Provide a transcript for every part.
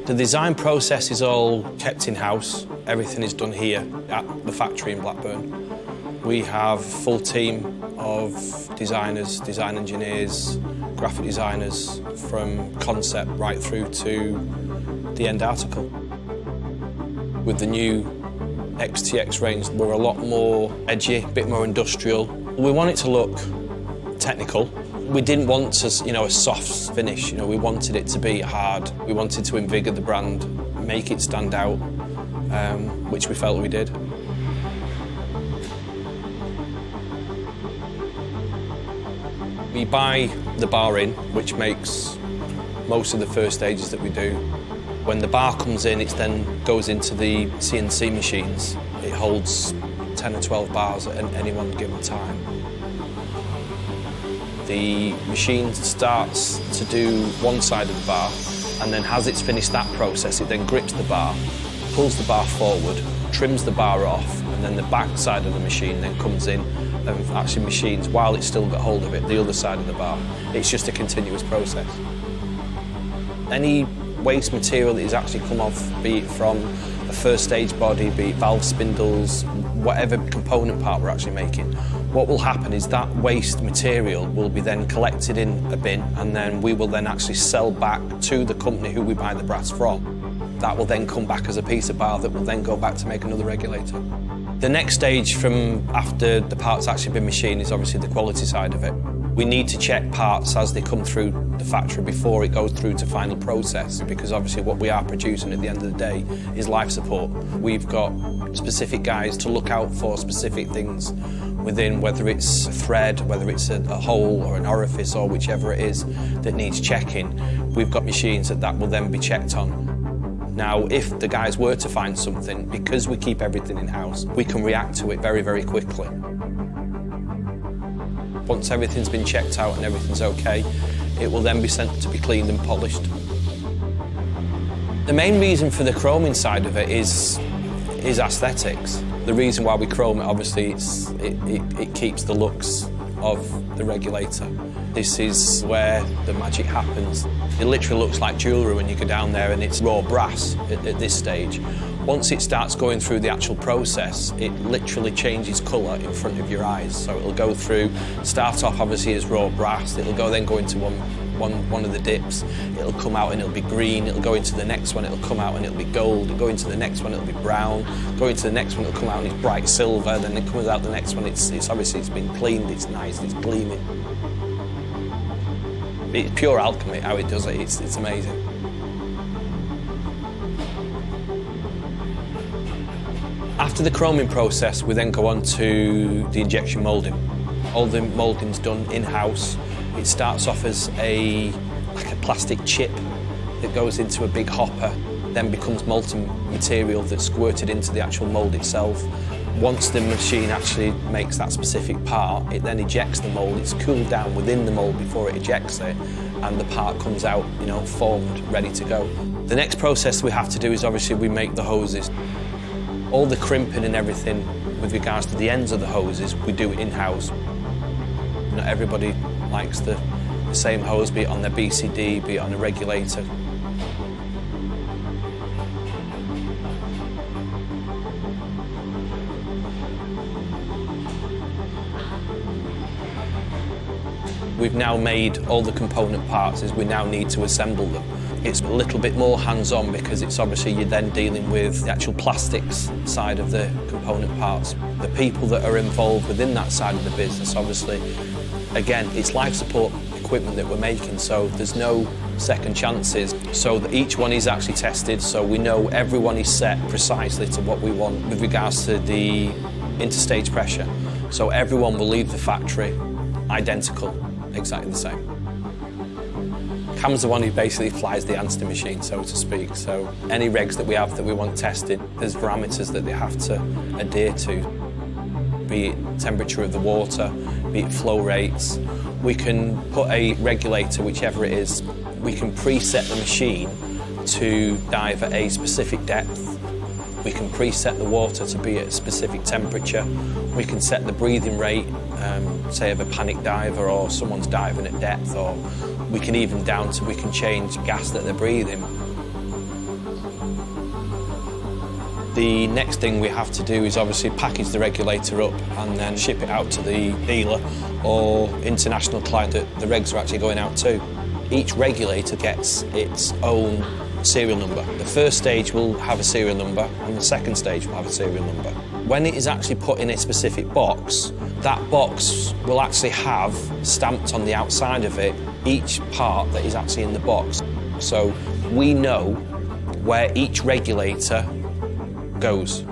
The design process is all kept in-house. Everything is done here at the factory in Blackburn. We have a full team of designers, design engineers, graphic designers, from concept right through to the end article. With the new XTX range, we're a lot more edgy, a bit more industrial. We want it to look technical. We didn't want a soft finish. We wanted it to be hard. We wanted to invigorate the brand, make it stand out, which we felt we did. We buy the bar in, which makes most of the first stages that we do. When the bar comes in, it then goes into the CNC machines. It holds 10 or 12 bars at any one given time. The machine starts to do one side of the bar, and then as it's finished that process, it then grips the bar, pulls the bar forward, trims the bar off, and then the back side of the machine then comes in and actually machines, while it's still got hold of it, the other side of the bar. It's just a continuous process. Any waste material that is actually come off, be it from a first stage body, be it valve spindles, whatever component part we're actually making, what will happen is that waste material will be then collected in a bin, and then we will then actually sell back to the company who we buy the brass from. That will then come back as a piece of bar that will then go back to make another regulator. The next stage from after the part's actually been machined is obviously the quality side of it. We need to check parts as they come through the factory before it goes through to final process, because obviously what we are producing at the end of the day is life support. We've got specific guys to look out for specific things within, whether it's a thread, whether it's a hole or an orifice or whichever it is that needs checking. We've got machines that will then be checked on. Now, if the guys were to find something, because we keep everything in-house, we can react to it very, very quickly. Once everything's been checked out and everything's okay, it will then be sent to be cleaned and polished. The main reason for the chroming side of it is aesthetics. The reason why we chrome it, obviously, it keeps the looks of the regulator. This is where the magic happens. It literally looks like jewellery when you go down there, and it's raw brass at this stage. Once it starts going through the actual process, it literally changes colour in front of your eyes. So it'll go through, start off obviously as raw brass, it'll then go into one of the dips, it'll come out and it'll be green, it'll go into the next one, it'll come out and it'll be gold, it'll go into the next one, it'll be brown, go into the next one, it'll come out and it's bright silver, then it comes out the next one, it's obviously it's been cleaned, it's nice, it's gleaming. It's pure alchemy how it does it, it's amazing. After the chroming process, we then go on to the injection moulding. All the moulding's done in-house. It starts off as like a plastic chip that goes into a big hopper, then becomes molten material that's squirted into the actual mould itself. Once the machine actually makes that specific part, it then ejects the mould. It's cooled down within the mould before it ejects it, and the part comes out, formed, ready to go. The next process we have to do is obviously we make the hoses. All the crimping and everything with regards to the ends of the hoses, we do it in-house. Not everybody likes the same hose, be it on their BCD, be it on a regulator. We've now made all the component parts, as we now need to assemble them. It's a little bit more hands-on because it's obviously you're then dealing with the actual plastics side of the component parts. The people that are involved within that side of the business, obviously, again, it's life support equipment that we're making, so there's no second chances. So that each one is actually tested, so we know everyone is set precisely to what we want with regards to the interstage pressure. So everyone will leave the factory identical, exactly the same. Cam's the one who basically flies the answer machine, so to speak. So any regs that we have that we want tested, there's parameters that they have to adhere to, be it temperature of the water, be it flow rates. We can put a regulator, whichever it is, we can preset the machine to dive at a specific depth. We can preset the water to be at a specific temperature. We can set the breathing rate, say of a panic diver or someone's diving at depth, or we can even we can change gas that they're breathing The next thing we have to do is obviously package the regulator up and then ship it out to the dealer or international client that the regs are actually going out to. Each regulator gets its own serial number. The first stage will have a serial number and the second stage will have a serial number. When it is actually put in a specific box, that box will actually have stamped on the outside of it each part that is actually in the box. So we know where each regulator goes.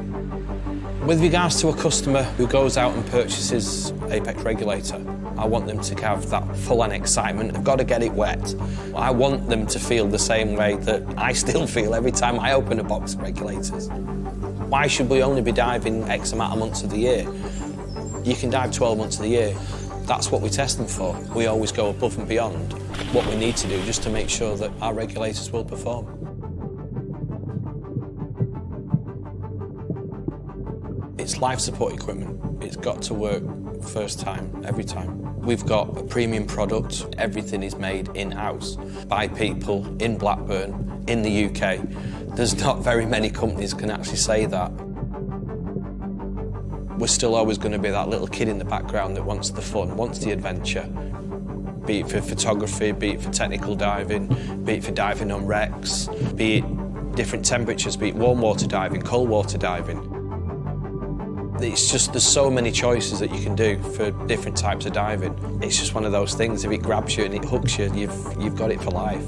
With regards to a customer who goes out and purchases Apeks regulator, I want them to have that full-on excitement. They've got to get it wet. I want them to feel the same way that I still feel every time I open a box of regulators. Why should we only be diving X amount of months of the year? You can dive 12 months of the year. That's what we test them for. We always go above and beyond what we need to do just to make sure that our regulators will perform. It's life support equipment. It's got to work first time, every time. We've got a premium product. Everything is made in-house by people in Blackburn, in the UK. There's not very many companies can actually say that. We're still always going to be that little kid in the background that wants the fun, wants the adventure. Be it for photography, be it for technical diving, be it for diving on wrecks, be it different temperatures, be it warm water diving, cold water diving. It's just, there's so many choices that you can do for different types of diving. It's just one of those things, if it grabs you and it hooks you, you've got it for life.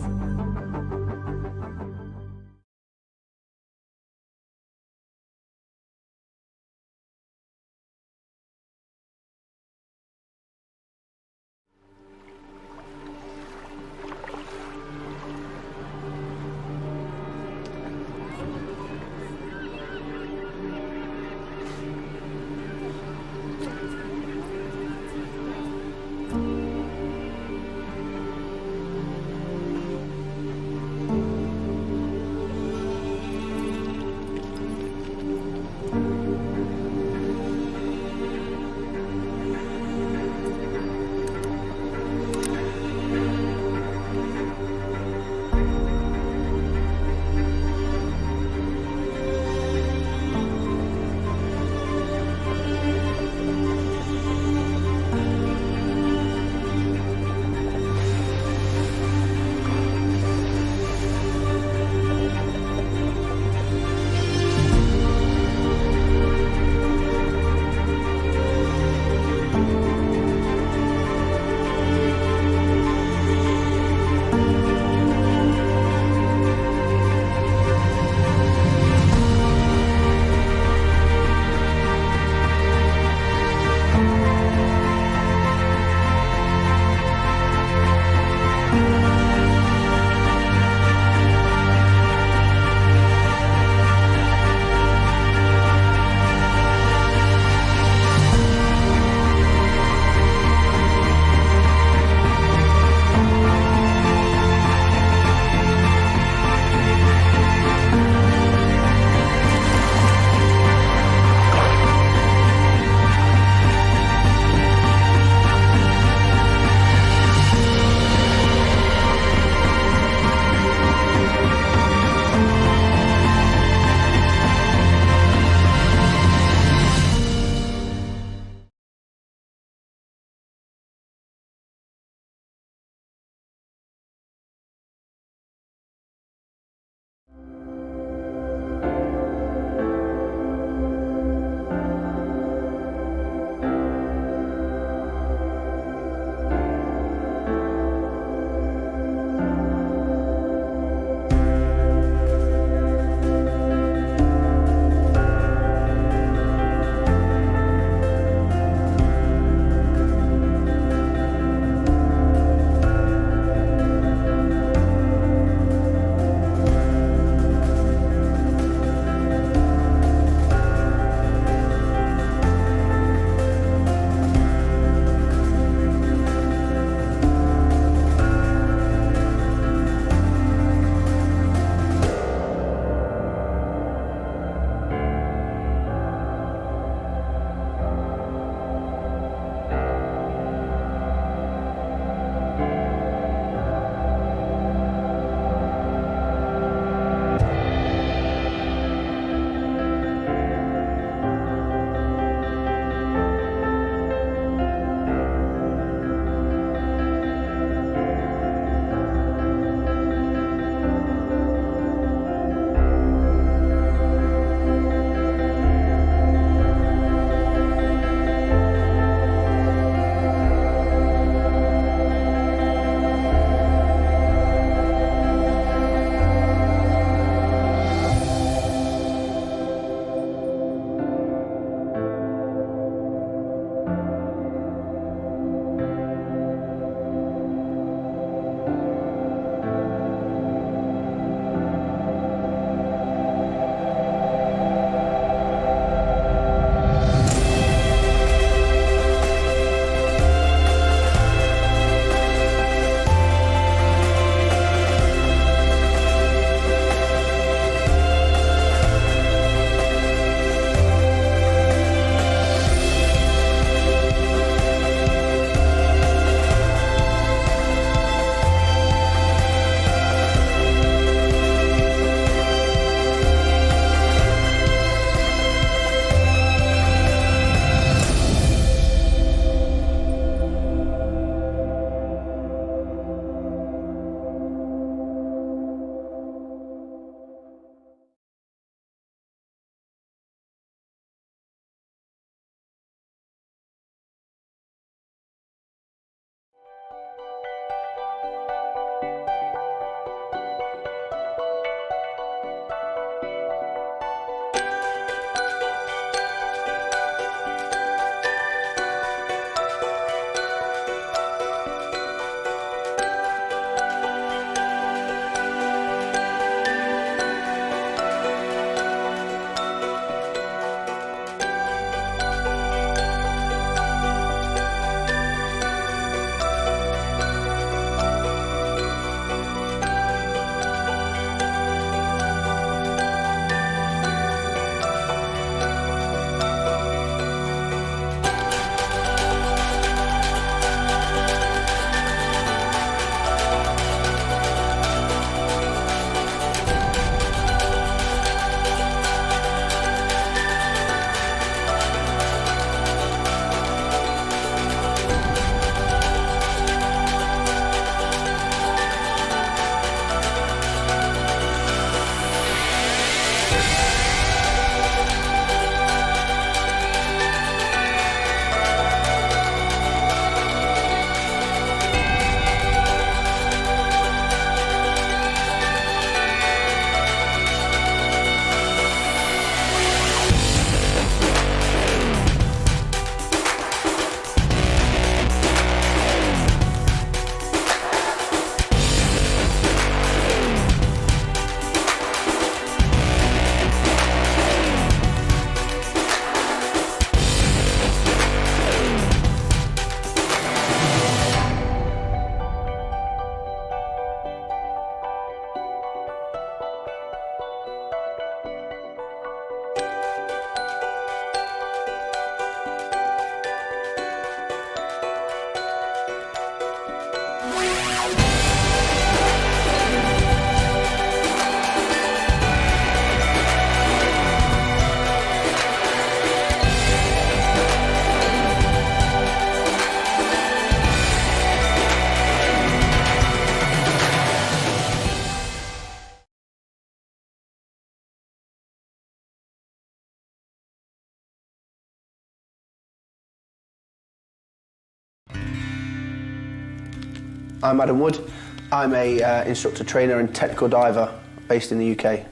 I'm Adam Wood. I'm a instructor, trainer and technical diver based in the UK.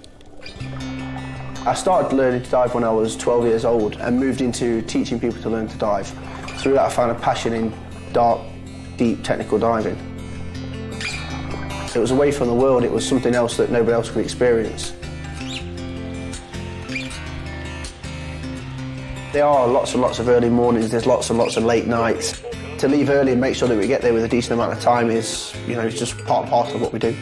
I started learning to dive when I was 12 years old and moved into teaching people to learn to dive. Through that I found a passion in dark, deep technical diving. It was away from the world, it was something else that nobody else could experience. There are lots and lots of early mornings, there's lots and lots of late nights. To leave early and make sure that we get there with a decent amount of time is, it's just part and parcel of what we do.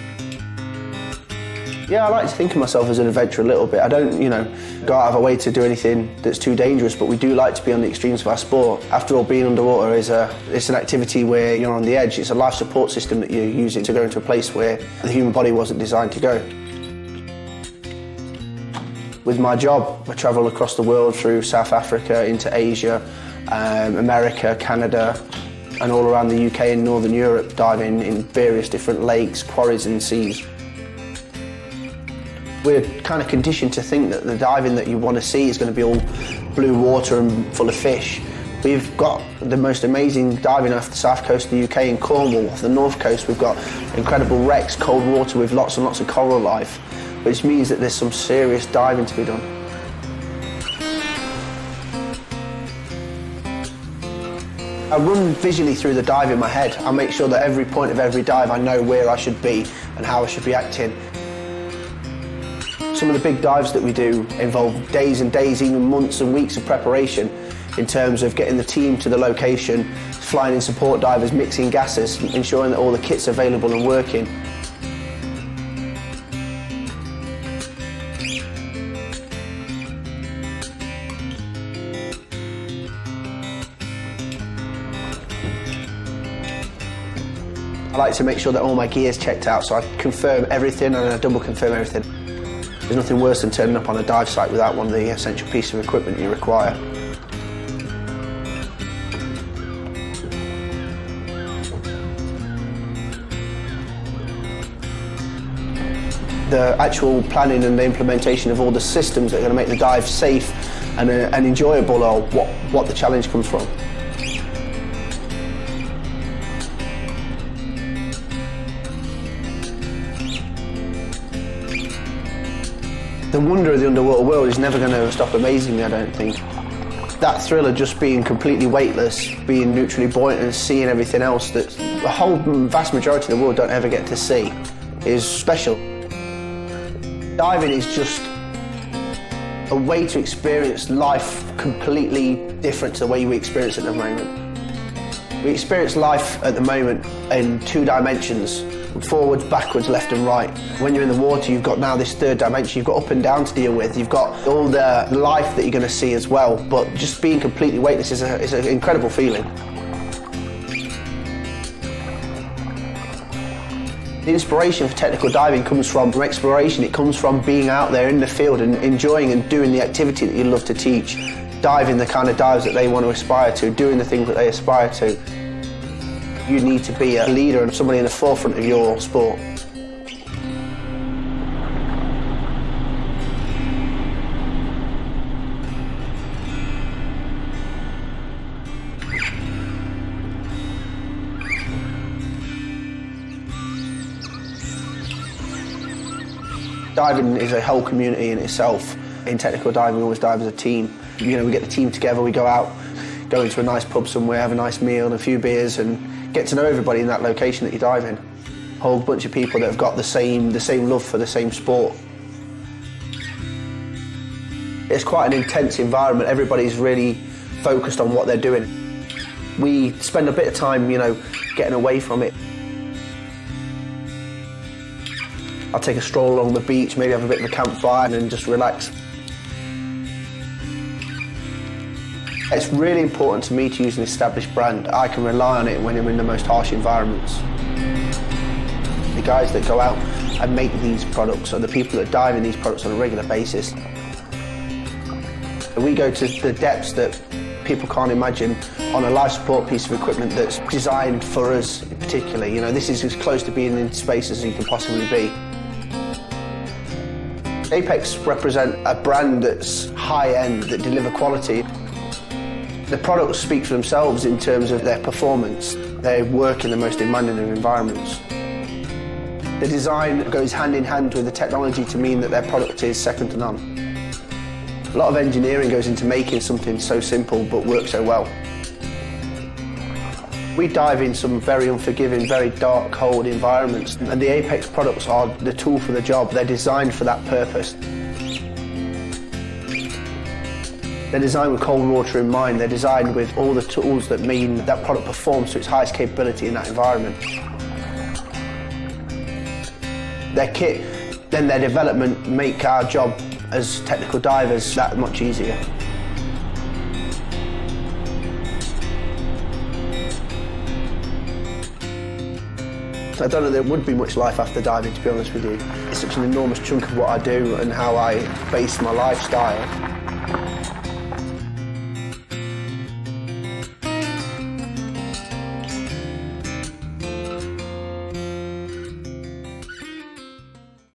Yeah, I like to think of myself as an adventurer a little bit. I don't, go out of our way to do anything that's too dangerous, but we do like to be on the extremes of our sport. After all, being underwater it's an activity where you're on the edge. It's a life support system that you're using to go into a place where the human body wasn't designed to go. With my job, I travel across the world through South Africa, into Asia, America, Canada, and all around the UK and Northern Europe, diving in various different lakes, quarries and seas. We're kind of conditioned to think that the diving that you want to see is going to be all blue water and full of fish. We've got the most amazing diving off the south coast of the UK in Cornwall. Off the north coast we've got incredible wrecks, cold water with lots and lots of coral life, which means that there's some serious diving to be done. I run visually through the dive in my head. I make sure that every point of every dive I know where I should be and how I should be acting. Some of the big dives that we do involve days and days, even months and weeks of preparation in terms of getting the team to the location, flying in support divers, mixing gases, ensuring that all the kit's available and working. I like to make sure that all my gear's checked out, so I confirm everything and I double confirm everything. There's nothing worse than turning up on a dive site without one of the essential pieces of equipment you require. The actual planning and the implementation of all the systems that are going to make the dive safe and enjoyable are what the challenge comes from. The wonder of the underwater world is never going to stop amazing me, I don't think. That thrill of just being completely weightless, being neutrally buoyant and seeing everything else that the whole vast majority of the world don't ever get to see is special. Diving is just a way to experience life completely different to the way we experience it at the moment. We experience life at the moment in two dimensions. Forwards, backwards, left and right. When you're in the water, you've got now this third dimension. You've got up and down to deal with. You've got all the life that you're going to see as well. But just being completely weightless is an incredible feeling. The inspiration for technical diving comes from exploration. It comes from being out there in the field and enjoying and doing the activity that you love to teach. Diving the kind of dives that they want to aspire to, doing the things that they aspire to. You need to be a leader and somebody in the forefront of your sport. Diving is a whole community in itself. In technical diving, we always dive as a team. We get the team together, we go out, go into a nice pub somewhere, have a nice meal and a few beers and get to know everybody in that location that you dive in. A whole bunch of people that have got the same love for the same sport. It's quite an intense environment. Everybody's really focused on what they're doing. We spend a bit of time, getting away from it. I'll take a stroll along the beach, maybe have a bit of a campfire and then just relax. It's really important to me to use an established brand. I can rely on it when I'm in the most harsh environments. The guys that go out and make these products are the people that dive in these products on a regular basis. We go to the depths that people can't imagine on a life support piece of equipment that's designed for us particularly. This is as close to being in space as you can possibly be. Apeks represent a brand that's high-end, that deliver quality. The products speak for themselves in terms of their performance. They work in the most demanding of environments. The design goes hand in hand with the technology to mean that their product is second to none. A lot of engineering goes into making something so simple but works so well. We dive in some very unforgiving, very dark, cold environments, and the Apeks products are the tool for the job. They're designed for that purpose. They're designed with cold water in mind. They're designed with all the tools that mean that product performs to its highest capability in that environment. Their kit, then their development, make our job as technical divers that much easier. I don't know there would be much life after diving, to be honest with you. It's such an enormous chunk of what I do and how I base my lifestyle.